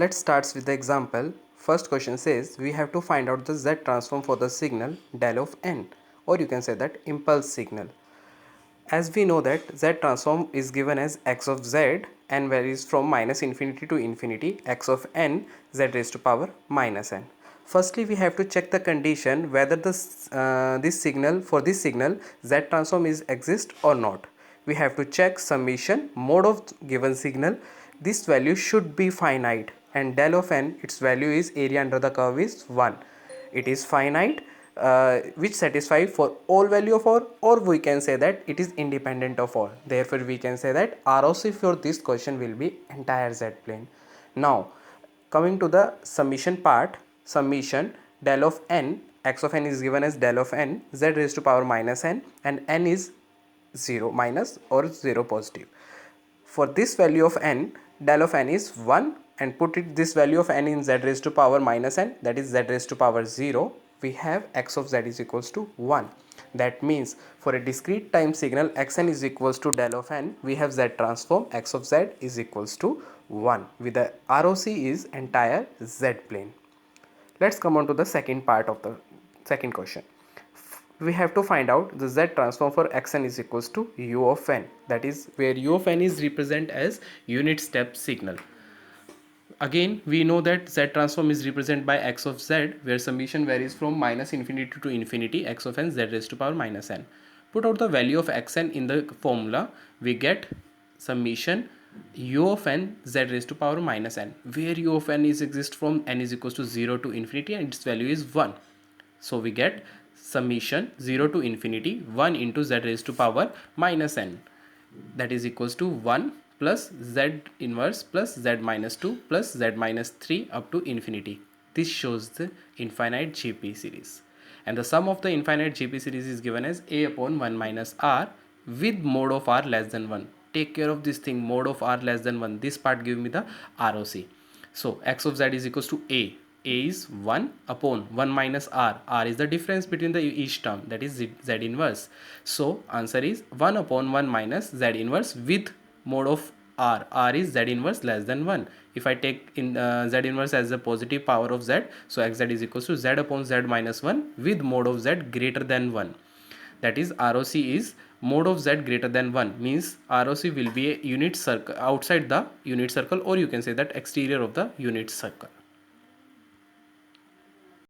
Let's start with the example. First question says we have to find out the Z transform for the signal del of n, or you can say that impulse signal. As we know that Z transform is given as x of z and varies from minus infinity to infinity, x of n z raised to power minus n. Firstly, we have to check the condition whether this signal for this signal Z transform is exist or not. We have to check summation mode of given signal. This value should be finite, and del of n, its value is area under the curve is 1. It is finite, which satisfy for all value of r, or we can say that it is independent of all. Therefore we can say that ROC for this question will be entire Z plane. Now coming to the summation part, summation del of n, x of n is given as del of n z raised to power minus n, and n is 0 minus or 0 positive. For this value of n, del of n is 1, and put it this value of n in z raised to power minus n, that is z raised to power 0, we have x of z is equals to 1. That means for a discrete time signal xn is equals to del of n, we have z transform x of z is equals to 1 with the ROC is entire Z plane. Let's come on to the second part of the second question. We have to find out the Z transform for xn is equals to u of n, that is where u of n is represent as unit step signal. Again we know that Z transform is represented by x of z, where summation varies from minus infinity to infinity, x of n z raised to power minus n. Put out the value of xn in the formula, we get summation u of n z raised to power minus n, where u of n is exist from n is equals to 0 to infinity and its value is 1. So we get summation 0 to infinity 1 into z raised to power minus n, that is equals to 1 plus z inverse plus z minus 2 plus z minus 3 up to infinity. This shows the infinite GP series, and the sum of the infinite GP series is given as a upon 1 minus r with mode of r less than 1. Take care of this thing, mode of r less than 1. This part give me the ROC. So x of z is equals to a is 1 upon 1 minus r. R is the difference between the each term, that is z inverse. So answer is 1 upon 1 minus z inverse with mode of r. R is z inverse less than 1. If I take in z inverse as the positive power of z, so xz is equals to z upon z minus 1 with mode of z greater than 1. That is ROC is mode of z greater than 1, means ROC will be a unit circle outside the unit circle, or you can say that exterior of the unit circle.